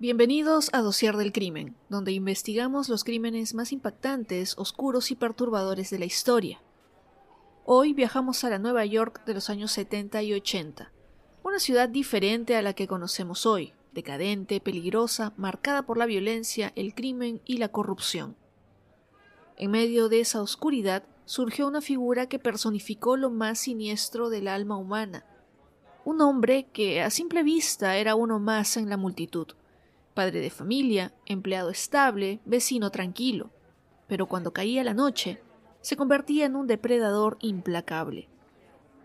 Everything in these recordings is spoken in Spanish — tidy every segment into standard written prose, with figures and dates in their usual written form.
Bienvenidos a Dossier del Crimen, donde investigamos los crímenes más impactantes, oscuros y perturbadores de la historia. Hoy viajamos a la Nueva York de los años 70 y 80, una ciudad diferente a la que conocemos hoy, decadente, peligrosa, marcada por la violencia, el crimen y la corrupción. En medio de esa oscuridad surgió una figura que personificó lo más siniestro del alma humana. Un hombre que a simple vista era uno más en la multitud. Padre de familia, empleado estable, vecino tranquilo. Pero cuando caía la noche, se convertía en un depredador implacable.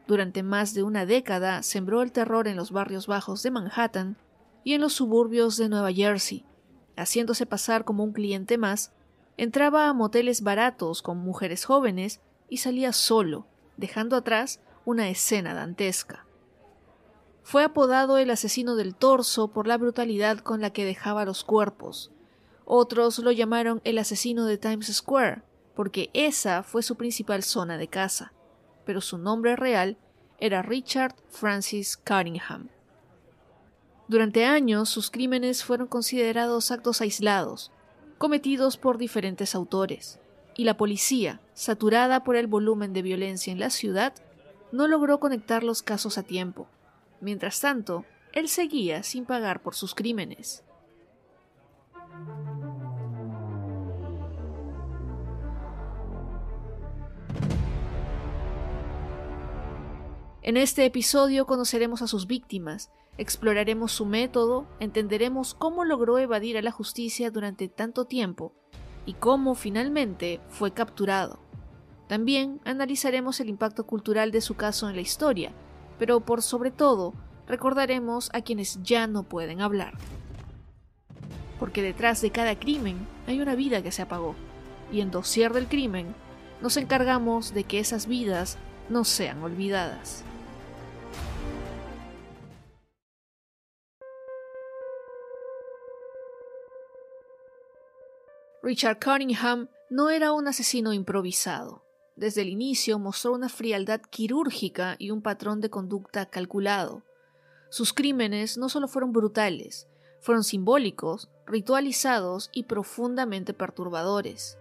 Durante más de una década sembró el terror en los barrios bajos de Manhattan y en los suburbios de Nueva Jersey. Haciéndose pasar como un cliente más, entraba a moteles baratos con mujeres jóvenes y salía solo, dejando atrás una escena dantesca. Fue apodado el asesino del torso por la brutalidad con la que dejaba los cuerpos. Otros lo llamaron el asesino de Times Square, porque esa fue su principal zona de caza, pero su nombre real era Richard Francis Cunningham. Durante años sus crímenes fueron considerados actos aislados, cometidos por diferentes autores, y la policía, saturada por el volumen de violencia en la ciudad, no logró conectar los casos a tiempo. Mientras tanto, él seguía sin pagar por sus crímenes. En este episodio conoceremos a sus víctimas, exploraremos su método, entenderemos cómo logró evadir a la justicia durante tanto tiempo y cómo finalmente fue capturado. También analizaremos el impacto cultural de su caso en la historia, pero por sobre todo, recordaremos a quienes ya no pueden hablar. Porque detrás de cada crimen hay una vida que se apagó, y en Dossier del Crimen nos encargamos de que esas vidas no sean olvidadas. Richard Cunningham no era un asesino improvisado. Desde el inicio mostró una frialdad quirúrgica y un patrón de conducta calculado. Sus crímenes no solo fueron brutales, fueron simbólicos, ritualizados y profundamente perturbadores.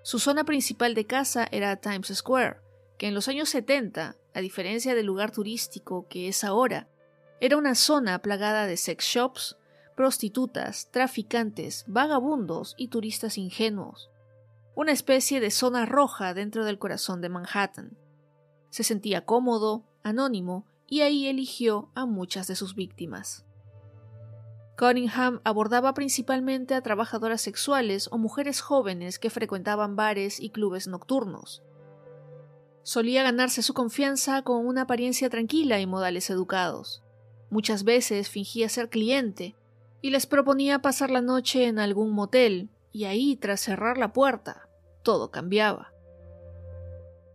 Su zona principal de caza era Times Square, que en los años 70, a diferencia del lugar turístico que es ahora, era una zona plagada de sex shops, prostitutas, traficantes, vagabundos y turistas ingenuos. Una especie de zona roja dentro del corazón de Manhattan. Se sentía cómodo, anónimo, y ahí eligió a muchas de sus víctimas. Cunningham abordaba principalmente a trabajadoras sexuales o mujeres jóvenes que frecuentaban bares y clubes nocturnos. Solía ganarse su confianza con una apariencia tranquila y modales educados. Muchas veces fingía ser cliente y les proponía pasar la noche en algún motel, y ahí, tras cerrar la puerta, todo cambiaba.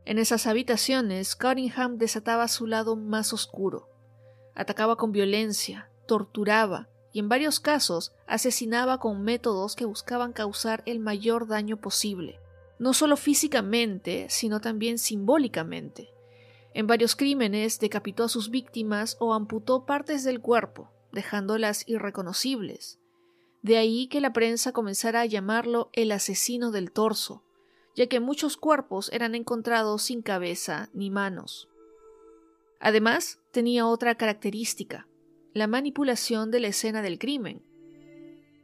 En esas habitaciones, Cunningham desataba su lado más oscuro. Atacaba con violencia, torturaba y en varios casos asesinaba con métodos que buscaban causar el mayor daño posible, no solo físicamente, sino también simbólicamente. En varios crímenes decapitó a sus víctimas o amputó partes del cuerpo, dejándolas irreconocibles. De ahí que la prensa comenzara a llamarlo el asesino del torso, ya que muchos cuerpos eran encontrados sin cabeza ni manos. Además, tenía otra característica, la manipulación de la escena del crimen.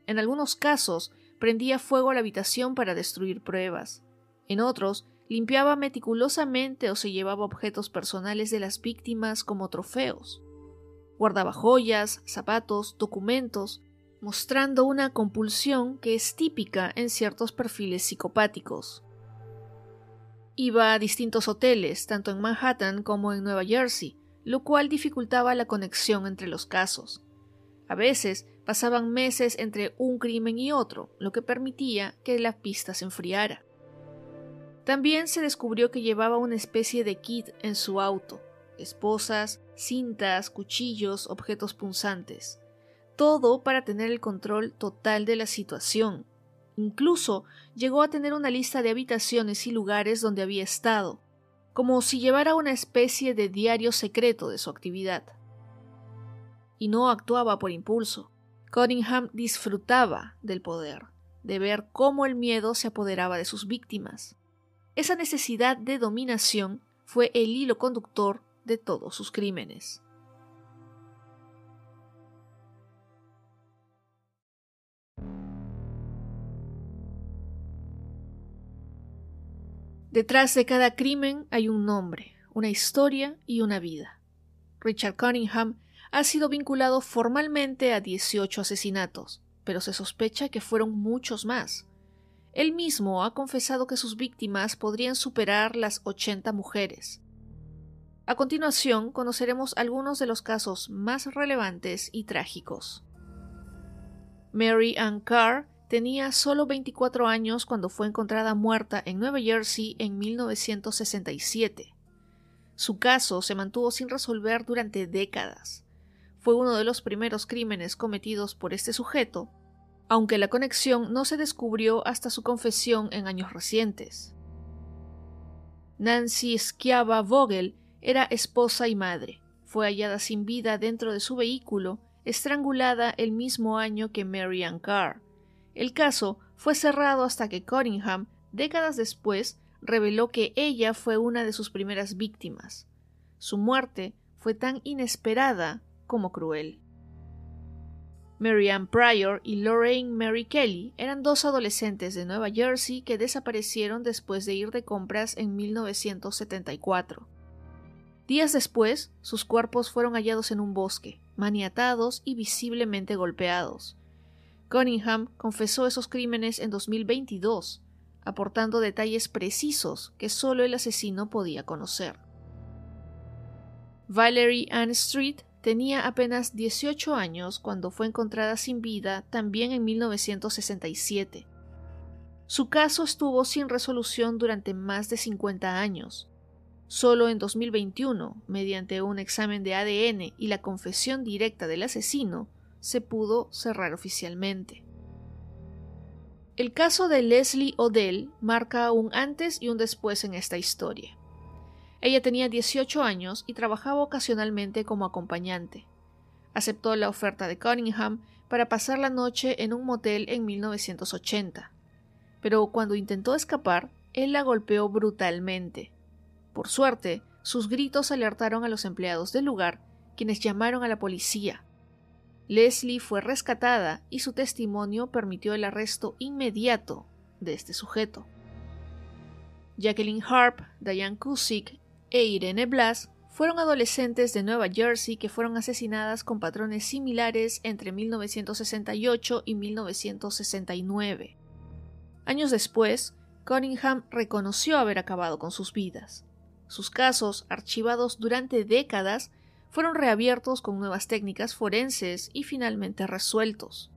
En algunos casos, prendía fuego a la habitación para destruir pruebas. En otros, limpiaba meticulosamente o se llevaba objetos personales de las víctimas como trofeos. Guardaba joyas, zapatos, documentos, mostrando una compulsión que es típica en ciertos perfiles psicopáticos. Iba a distintos hoteles, tanto en Manhattan como en Nueva Jersey, lo cual dificultaba la conexión entre los casos. A veces pasaban meses entre un crimen y otro, lo que permitía que la pista se enfriara. También se descubrió que llevaba una especie de kit en su auto: esposas, cintas, cuchillos, objetos punzantes. Todo para tener el control total de la situación. Incluso llegó a tener una lista de habitaciones y lugares donde había estado, como si llevara una especie de diario secreto de su actividad. Y no actuaba por impulso. Cunningham disfrutaba del poder, de ver cómo el miedo se apoderaba de sus víctimas. Esa necesidad de dominación fue el hilo conductor de todos sus crímenes. Detrás de cada crimen hay un nombre, una historia y una vida. Richard Cunningham ha sido vinculado formalmente a 18 asesinatos, pero se sospecha que fueron muchos más. Él mismo ha confesado que sus víctimas podrían superar las 80 mujeres. A continuación, conoceremos algunos de los casos más relevantes y trágicos. Mary Ann Carr tenía solo 24 años cuando fue encontrada muerta en Nueva Jersey en 1967. Su caso se mantuvo sin resolver durante décadas. Fue uno de los primeros crímenes cometidos por este sujeto, aunque la conexión no se descubrió hasta su confesión en años recientes. Nancy Schiava Vogel era esposa y madre. Fue hallada sin vida dentro de su vehículo, estrangulada el mismo año que Mary Ann Carr. El caso fue cerrado hasta que Cunningham, décadas después, reveló que ella fue una de sus primeras víctimas. Su muerte fue tan inesperada como cruel. Mary Ann Pryor y Lorraine Mary Kelly eran dos adolescentes de Nueva Jersey que desaparecieron después de ir de compras en 1974. Días después, sus cuerpos fueron hallados en un bosque, maniatados y visiblemente golpeados. Cunningham confesó esos crímenes en 2022, aportando detalles precisos que solo el asesino podía conocer. Valerie Ann Street tenía apenas 18 años cuando fue encontrada sin vida también en 1967. Su caso estuvo sin resolución durante más de 50 años. Solo en 2021, mediante un examen de ADN y la confesión directa del asesino, se pudo cerrar oficialmente. El caso de Leslie Odell marca un antes y un después en esta historia. Ella tenía 18 años y trabajaba ocasionalmente como acompañante. Aceptó la oferta de Cunningham para pasar la noche en un motel en 1980. Pero cuando intentó escapar, él la golpeó brutalmente. Por suerte, sus gritos alertaron a los empleados del lugar, quienes llamaron a la policía. Leslie fue rescatada y su testimonio permitió el arresto inmediato de este sujeto. Jacqueline Harp, Diane Cusick e Irene Blas fueron adolescentes de Nueva Jersey que fueron asesinadas con patrones similares entre 1968 y 1969. Años después, Cunningham reconoció haber acabado con sus vidas. Sus casos, archivados durante décadas, fueron reabiertos con nuevas técnicas forenses y finalmente resueltos.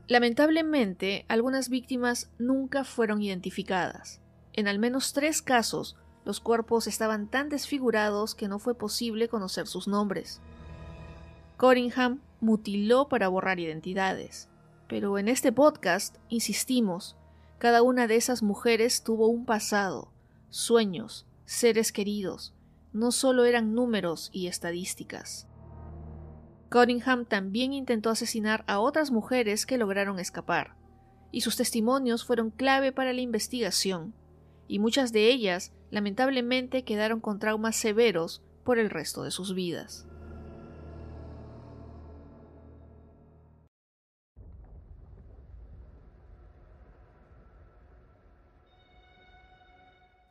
Lamentablemente, algunas víctimas nunca fueron identificadas. En al menos 3 casos, los cuerpos estaban tan desfigurados que no fue posible conocer sus nombres. Cunningham mutiló para borrar identidades. Pero en este podcast, insistimos, cada una de esas mujeres tuvo un pasado, sueños, seres queridos. No solo eran números y estadísticas. Cunningham también intentó asesinar a otras mujeres que lograron escapar, y sus testimonios fueron clave para la investigación, y muchas de ellas lamentablemente quedaron con traumas severos por el resto de sus vidas.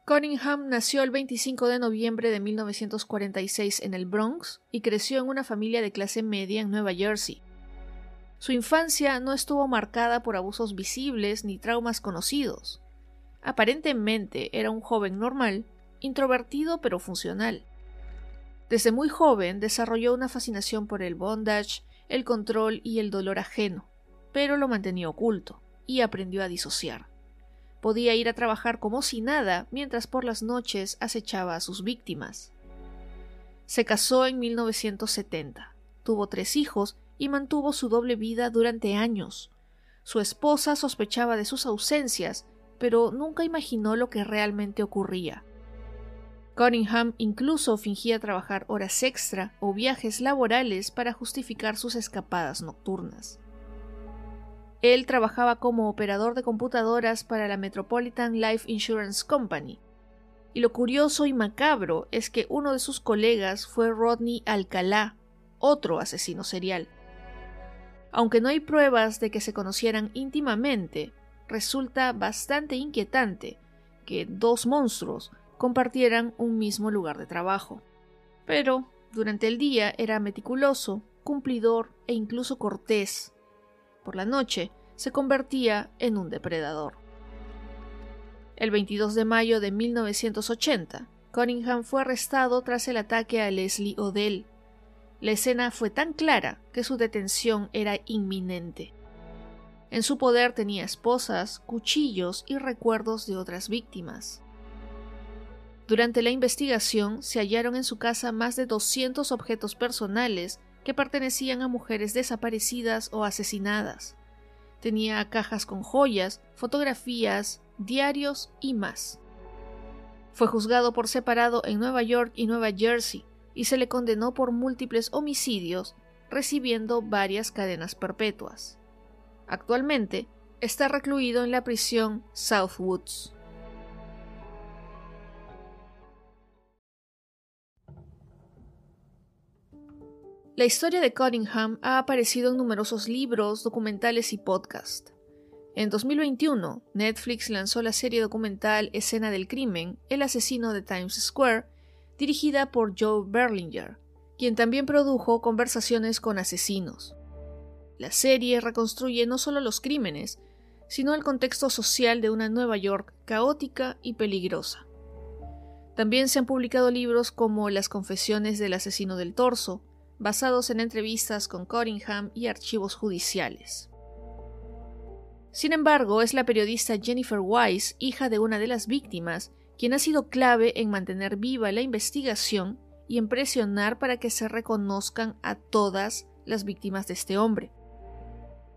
Cunningham nació el 25 de noviembre de 1946 en el Bronx y creció en una familia de clase media en Nueva Jersey. Su infancia no estuvo marcada por abusos visibles ni traumas conocidos. Aparentemente era un joven normal, introvertido pero funcional. Desde muy joven desarrolló una fascinación por el bondage, el control y el dolor ajeno, pero lo mantenía oculto y aprendió a disociar. Podía ir a trabajar como si nada, mientras por las noches acechaba a sus víctimas. Se casó en 1970, tuvo 3 hijos y mantuvo su doble vida durante años. Su esposa sospechaba de sus ausencias, pero nunca imaginó lo que realmente ocurría. Cunningham incluso fingía trabajar horas extra o viajes laborales para justificar sus escapadas nocturnas. Él trabajaba como operador de computadoras para la Metropolitan Life Insurance Company, y lo curioso y macabro es que uno de sus colegas fue Rodney Alcalá, otro asesino serial. Aunque no hay pruebas de que se conocieran íntimamente, resulta bastante inquietante que dos monstruos compartieran un mismo lugar de trabajo. Pero durante el día era meticuloso, cumplidor e incluso cortés. Por la noche se convertía en un depredador. El 22 de mayo de 1980, Cunningham fue arrestado tras el ataque a Leslie Odell. La escena fue tan clara que su detención era inminente. En su poder tenía esposas, cuchillos y recuerdos de otras víctimas. Durante la investigación se hallaron en su casa más de 200 objetos personales que pertenecían a mujeres desaparecidas o asesinadas. Tenía cajas con joyas, fotografías, diarios y más. Fue juzgado por separado en Nueva York y Nueva Jersey y se le condenó por múltiples homicidios, recibiendo varias cadenas perpetuas. Actualmente está recluido en la prisión Southwoods. La historia de Cunningham ha aparecido en numerosos libros, documentales y podcasts. En 2021, Netflix lanzó la serie documental Escena del crimen, el asesino de Times Square, dirigida por Joe Berlinger, quien también produjo Conversaciones con asesinos. La serie reconstruye no solo los crímenes, sino el contexto social de una Nueva York caótica y peligrosa. También se han publicado libros como Las confesiones del asesino del torso, basados en entrevistas con Cunningham y archivos judiciales. Sin embargo, es la periodista Jennifer Wise, hija de una de las víctimas, quien ha sido clave en mantener viva la investigación y en presionar para que se reconozcan a todas las víctimas de este hombre.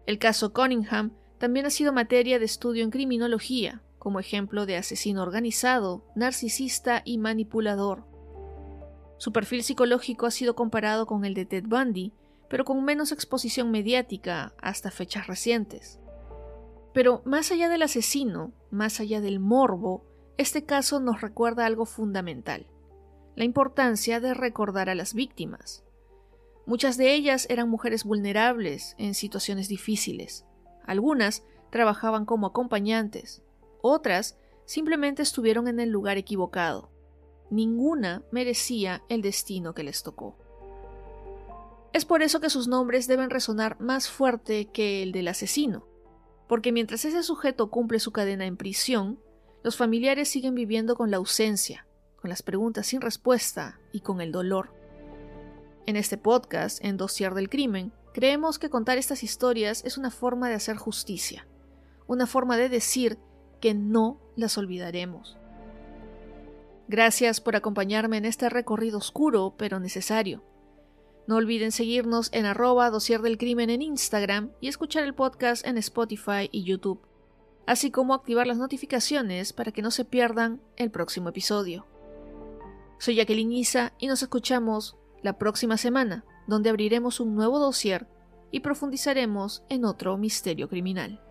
El caso Cunningham también ha sido materia de estudio en criminología, como ejemplo de asesino organizado, narcisista y manipulador. Su perfil psicológico ha sido comparado con el de Ted Bundy, pero con menos exposición mediática hasta fechas recientes. Pero más allá del asesino, más allá del morbo, este caso nos recuerda algo fundamental: la importancia de recordar a las víctimas. Muchas de ellas eran mujeres vulnerables en situaciones difíciles. Algunas trabajaban como acompañantes, otras simplemente estuvieron en el lugar equivocado. Ninguna merecía el destino que les tocó. Es por eso que sus nombres deben resonar más fuerte que el del asesino, porque mientras ese sujeto cumple su cadena en prisión, los familiares siguen viviendo con la ausencia, con las preguntas sin respuesta y con el dolor. En este podcast, en Dossier del Crimen, creemos que contar estas historias es una forma de hacer justicia, una forma de decir que no las olvidaremos. Gracias por acompañarme en este recorrido oscuro pero necesario. No olviden seguirnos en @Dossier del Crimen en Instagram y escuchar el podcast en Spotify y YouTube, así como activar las notificaciones para que no se pierdan el próximo episodio. Soy Jacqueline Isa y nos escuchamos la próxima semana, donde abriremos un nuevo dossier y profundizaremos en otro misterio criminal.